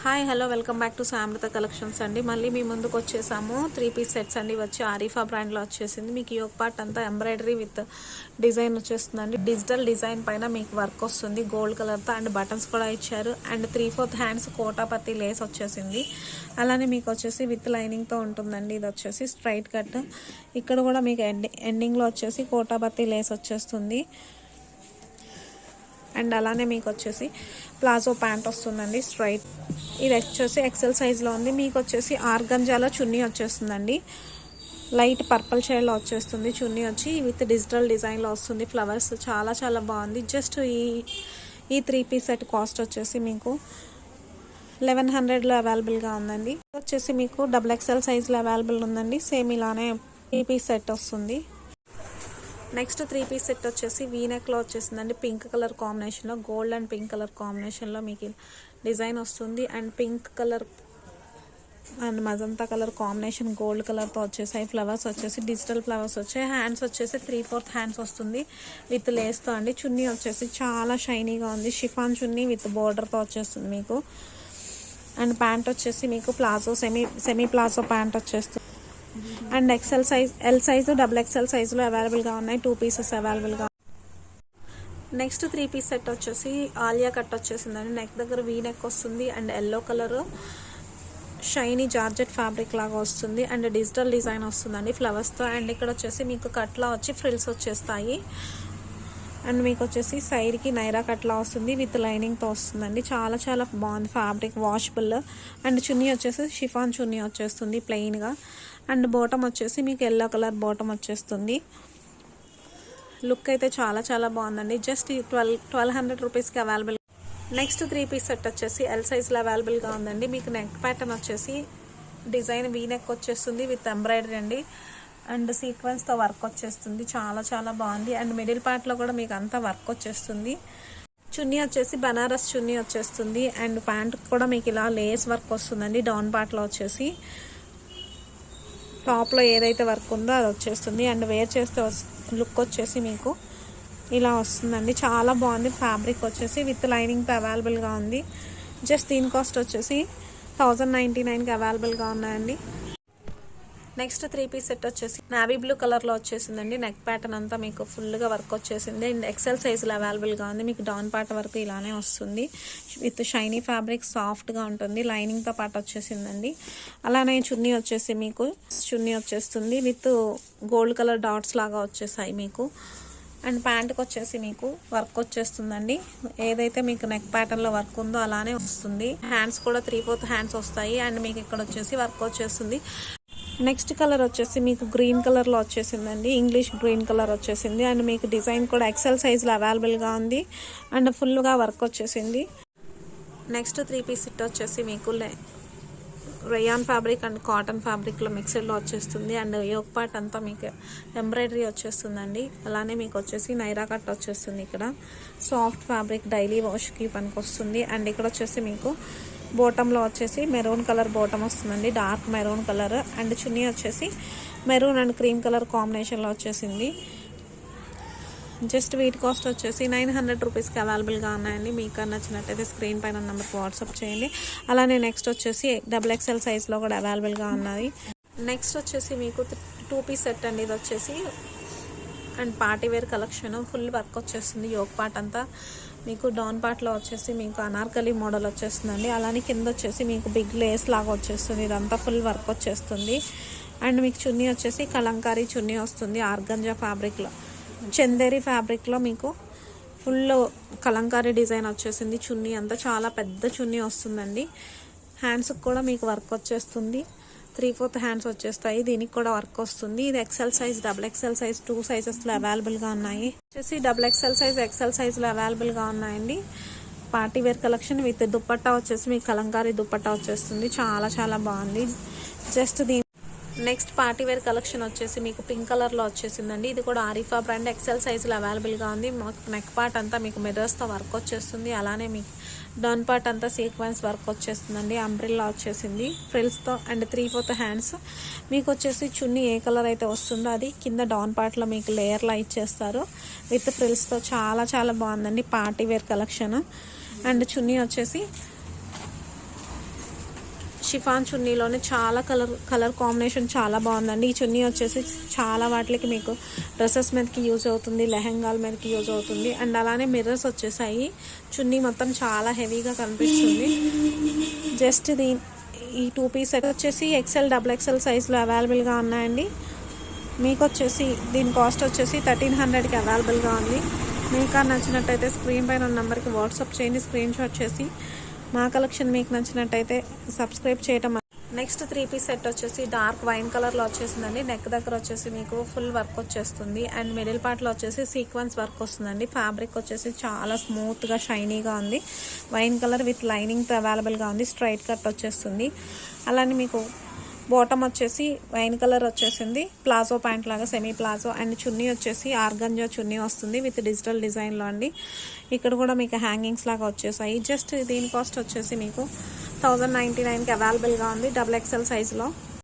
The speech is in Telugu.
Hi hello welcome back to సామృత collections అండి. మళ్ళీ మీ ముందుకు వచ్చేసాము. 3 పీస్ సెట్స్ అండి. వచ్చి ఆరిఫా బ్రాండ్లో వచ్చేసింది. మీకు యోగ్ పార్ట్ అంతా ఎంబ్రాయిడరీ విత్ డిజైన్ వచ్చేస్తుందండి. డిజిటల్ డిజైన్ పైన మీకు వర్క్ వస్తుంది గోల్డ్ కలర్తో. అండ్ బటన్స్ కూడా ఇచ్చారు. అండ్ 3/4 హ్యాండ్స్ కోటాపత్తి లేస్ వచ్చేసింది. అలానే మీకు వచ్చేసి విత్ లైనింగ్తో ఉంటుందండి. ఇది వచ్చేసి స్ట్రైట్ కట్. ఇక్కడ కూడా మీకు ఎండింగ్లో వచ్చేసి కోటాపత్తి లేస్ వచ్చేస్తుంది. అండ్ అలానే మీకు వచ్చేసి ప్లాజో ప్యాంట్ వస్తుందండి స్ట్రైట్. ఇది వచ్చేసి ఎక్సెల్ సైజ్లో ఉంది. మీకు వచ్చేసి ఆర్గంజాలో చున్నీ వచ్చేస్తుందండి. లైట్ పర్పుల్ షేడ్లో వచ్చేస్తుంది చున్నీ వచ్చి విత్ డిజిటల్ డిజైన్లో వస్తుంది. ఫ్లవర్స్ చాలా చాలా బాగుంది. జస్ట్ ఈ 3 పీస్ సెట్ కాస్ట్ వచ్చేసి మీకు 1100లో అవైలబుల్గా ఉందండి. వచ్చేసి మీకు XXL సైజ్లో అవైలబుల్ ఉందండి. సేమ్ ఇలానే 3 పీస్ సెట్ వస్తుంది. నెక్స్ట్ 3 పీస్ సెట్ వచ్చేసి వీనెక్లో వచ్చేసిందండి. పింక్ కలర్ కాంబినేషన్లో గోల్డ్ అండ్ పింక్ కలర్ కాంబినేషన్లో మీకు డిజైన్ వస్తుంది. And pink colour and magenta colour combination gold కలర్తో వచ్చేసాయి. ఫ్లవర్స్ వచ్చేసి డిజిటల్ ఫ్లవర్స్ వచ్చాయి. హ్యాండ్స్ వచ్చేసి 3/4 హ్యాండ్స్ వస్తుంది విత్ లేస్తో అండి. చున్నీ వచ్చేసి చాలా షైనీగా ఉంది. షిఫాన్ చున్నీ విత్ బోర్డర్తో వచ్చేస్తుంది మీకు. అండ్ ప్యాంట్ వచ్చేసి మీకు ప్లాజో సెమీ ప్లాజో ప్యాంట్ వచ్చేస్తుంది. And XL size L size XXL సైజులో అవైలబుల్గా ఉన్నాయి. 2 పీసెస్ అవైలబుల్గా. నెక్స్ట్ 3 పీస్ సెట్ వచ్చేసి ఆలియా కట్ వచ్చేసిందండి. నెక్ దగ్గర వీ నెక్ వస్తుంది. And yellow colour shiny georgette fabric లాగా వస్తుంది. అండ్ డిజిటల్ డిజైన్ వస్తుందండి ఫ్లవర్స్తో. అండ్ ఇక్కడ వచ్చేసి మీకు కట్లా వచ్చి ఫ్రిల్స్ వచ్చేస్తాయి. అండ్ మీకు వచ్చేసి సైడ్కి నైరా కట్లా వస్తుంది విత్ లైనింగ్తో వస్తుందండి. చాలా చాలా బాగుంది ఫ్యాబ్రిక్, వాషబుల్. అండ్ చున్నీ వచ్చేసి షిఫాన్ చున్నీ వచ్చేస్తుంది ప్లెయిన్గా. అండ్ బాటమ్ వచ్చేసి మీకు ఎల్లో కలర్ బాటమ్ వచ్చేస్తుంది. లుక్ అయితే చాలా చాలా బాగుందండి. జస్ట్ 1200 రూపీస్కి అవైలబుల్. నెక్స్ట్ 3 పీస్ సెట్ వచ్చేసి ఎల్ సైజ్లో అవైలబుల్గా ఉందండి. మీకు నెక్ ప్యాటర్న్ వచ్చేసి డిజైన్ వీ నెక్ వచ్చేస్తుంది విత్ ఎంబ్రాయిడరీ అండి. అండ్ సీక్వెన్స్తో వర్క్ వచ్చేస్తుంది. చాలా చాలా బాగుంది. అండ్ మిడిల్ పార్ట్లో కూడా మీకు అంతా వర్క్ వచ్చేస్తుంది. చున్నీ వచ్చేసి బనారస్ చున్నీ వచ్చేస్తుంది. అండ్ ప్యాంట్ కూడా మీకు ఇలా లేస్ వర్క్ వస్తుందండి. డౌన్ పార్ట్లో వచ్చేసి టాప్లో ఏదైతే వర్క్ ఉందో అది వచ్చేస్తుంది. అండ్ వేర్ చేస్తే లుక్ వచ్చేసి మీకు ఇలా వస్తుందండి. చాలా బాగుంది. ఫ్యాబ్రిక్ వచ్చేసి విత్ లైనింగ్తో అవైలబుల్గా ఉంది. జస్ట్ దీని కాస్ట్ వచ్చేసి 1099కి అవైలబుల్గా ఉన్నాయండి. నెక్స్ట్ 3 పీస్ సెట్ వచ్చేసి నావీ బ్లూ కలర్లో వచ్చేసిందండి. నెక్ ప్యాటర్న్ అంతా మీకు ఫుల్గా వర్క్ వచ్చేసింది. అండ్ ఎక్సెల్ సైజులో అవైలబుల్గా ఉంది. మీకు డౌన్ పార్ట్ వరకు ఇలానే వస్తుంది. విత్ షైనీ ఫ్యాబ్రిక్ సాఫ్ట్గా ఉంటుంది. లైనింగ్తో పాటు వచ్చేసిందండి. అలానే చున్నీ వచ్చేసి మీకు చున్నీ వచ్చేస్తుంది విత్ గోల్డ్ కలర్ డాట్స్ లాగా వచ్చేసాయి మీకు. అండ్ ప్యాంట్కి వచ్చేసి మీకు వర్క్ వచ్చేస్తుందండి. ఏదైతే మీకు నెక్ ప్యాటర్న్లో వర్క్ ఉందో అలానే వస్తుంది. హ్యాండ్స్ కూడా 3/4 హ్యాండ్స్ వస్తాయి. అండ్ మీకు ఇక్కడ వచ్చేసి వర్క్ వచ్చేస్తుంది. నెక్స్ట్ కలర్ వచ్చేసి మీకు గ్రీన్ కలర్లో వచ్చేసిందండి. ఇంగ్లీష్ గ్రీన్ కలర్ వచ్చేసింది. అండ్ మీకు డిజైన్ కూడా ఎక్సెల్ సైజ్లో అవైలబుల్గా ఉంది. అండ్ ఫుల్గా వర్క్ వచ్చేసింది. నెక్స్ట్ 3 పీస్ సెట్ వచ్చేసి మీకు రేయాన్ ఫ్యాబ్రిక్ అండ్ కాటన్ ఫ్యాబ్రిక్లో మిక్స్డ్లో వచ్చేస్తుంది. అండ్ యోగ్ పార్ట్ అంతా మీకు ఎంబ్రాయిడరీ వచ్చేస్తుందండి. అలానే మీకు వచ్చేసి నైరా కట్ వచ్చేస్తుంది. ఇక్కడ సాఫ్ట్ ఫ్యాబ్రిక్ డైలీ వాష్కి పనికి వస్తుంది. అండ్ ఇక్కడ వచ్చేసి మీకు బాటంలో వచ్చేసి మెరూన్ కలర్ బాటమ్ వస్తుందండి. Dark maroon colour. అండ్ చున్నీ వచ్చేసి మెరూన్ అండ్ క్రీమ్ కలర్ కాంబినేషన్లో వచ్చేసింది. జస్ట్ వీటి కాస్ట్ వచ్చేసి 900 రూపీస్కి అవైలబుల్గా ఉన్నాయండి. మీకు నచ్చినట్టయితే స్క్రీన్ పైన నెంబర్కి వాట్సాప్ చేయండి. అలానే నెక్స్ట్ వచ్చేసి XXL సైజ్లో కూడా అవైలబుల్గా ఉన్నాయి. నెక్స్ట్ వచ్చేసి మీకు 2 పీస్ సెట్ అండి. ఇది వచ్చేసి and party wear collection full work వచ్చేస్తుంది. యోగ్ పార్ట్ అంతా మీకు డౌన్ పార్ట్లో వచ్చేసి మీకు అనార్కలి మోడల్ వచ్చేస్తుందండి. అలానే కింద వచ్చేసి మీకు బిగ్ లేస్ లాగా వచ్చేస్తుంది. ఇదంతా ఫుల్ వర్క్ వచ్చేస్తుంది. అండ్ మీకు చున్నీ వచ్చేసి కలంకారీ చున్నీ వస్తుంది. ఆర్గంజా ఫ్యాబ్రిక్లో చందేరి ఫ్యాబ్రిక్లో మీకు ఫుల్ కలంకారీ డిజైన్ వచ్చేసింది. చున్నీ అంతా చాలా పెద్ద చున్నీ వస్తుందండి. హ్యాండ్స్కి కూడా మీకు వర్క్ వచ్చేస్తుంది. 3/4 హ్యాండ్స్ వచ్చేస్తాయి. దీనికి కూడా వర్క్ వస్తుంది. ఇది ఎక్సెల్ సైజ్ XXL సైజ్ 2 సైజెస్లో అవైలబుల్గా ఉన్నాయి. వచ్చేసి XXL సైజ్ ఎక్సెల్ సైజ్లో అవైలబుల్గా ఉన్నాయండి. Party wear collection with dupatta వచ్చేసి మీకు కలంకారీ దుపట్టా వచ్చేస్తుంది. చాలా చాలా బాగుంది. Just next party wear collection వచ్చేసి మీకు పింక్ కలర్లో వచ్చేసిందండి. ఇది కూడా ఆరిఫా బ్రాండ్ ఎక్సెల్ సైజులో అవైలబుల్గా ఉంది. నెక్ పార్ట్ అంతా మీకు మిర్రర్స్తో వర్క్ వచ్చేస్తుంది. అలానే మీకు డౌన్ పార్ట్ అంతా సీక్వెన్స్ వర్క్ వచ్చేస్తుందండి. అంబ్రిల్లా వచ్చేసింది ఫ్రిల్స్తో. And 3/4 hands. మీకు వచ్చేసి చున్నీ ఏ కలర్ అయితే వస్తుందో అది కింద డౌన్ పార్ట్లో మీకు లేయర్లా ఇచ్చేస్తారు విత్ ఫ్రిల్స్తో. చాలా చాలా బాగుందండి పార్టీ వేర్ కలెక్షన్. అండ్ చున్నీ వచ్చేసి షిఫాన్ చున్నీలోనే చాలా కలర్ కాంబినేషన్ చాలా బాగుందండి. ఈ చున్నీ వచ్చేసి చాలా వాటికి మీకు డ్రెస్సెస్ మీదకి యూజ్ అవుతుంది, లెహెంగాల మీదకి యూజ్ అవుతుంది. అండ్ అలానే మిర్రర్స్ వచ్చేసాయి. చున్నీ మొత్తం చాలా హెవీగా కనిపిస్తుంది. జస్ట్ ఈ 2 పీస్ సెట్ వచ్చేసి XL, XXL సైజ్లో అవైలబుల్గా ఉన్నాయండి. మీకు వచ్చేసి దీని కాస్ట్ వచ్చేసి 1300కి అవైలబుల్గా ఉంది. మీకు నచ్చినట్టయితే స్క్రీన్ పైన ఉన్న నెంబర్కి వాట్సాప్ చేయండి. స్క్రీన్ షాట్ చేసి మా కలెక్షన్ మీకు నచ్చినట్టయితే సబ్స్క్రైబ్ చేయటం. నెక్స్ట్ 3 పీస్ సెట్ వచ్చేసి డార్క్ వైన్ కలర్లో వచ్చేసిందండి. నెక్ దగ్గర వచ్చేసి మీకు ఫుల్ వర్క్ వచ్చేస్తుంది. అండ్ మిడిల్ పార్ట్లో వచ్చేసి సీక్వెన్స్ వర్క్ వస్తుందండి. ఫ్యాబ్రిక్ వచ్చేసి చాలా స్మూత్గా షైనీగా ఉంది. వైన్ కలర్ విత్ లైనింగ్తో అవైలబుల్గా ఉంది. స్ట్రైట్ కట్ వచ్చేస్తుంది. అలానే మీకు బాటమ్ వచ్చేసి వైన్ కలర్ వచ్చేసింది. ప్లాజో ప్యాంట్ లాగా సెమీ ప్లాజో. అండ్ చున్నీ వచ్చేసి ఆర్గంజా చున్నీ వస్తుంది విత్ డిజిటల్ డిజైన్లో అండి. ఇక్కడ కూడా మీకు హ్యాంగింగ్స్ లాగా వచ్చేసాయి. జస్ట్ దీని కాస్ట్ వచ్చేసి మీకు 1099కి అవైలబుల్గా ఉంది XXL సైజులో.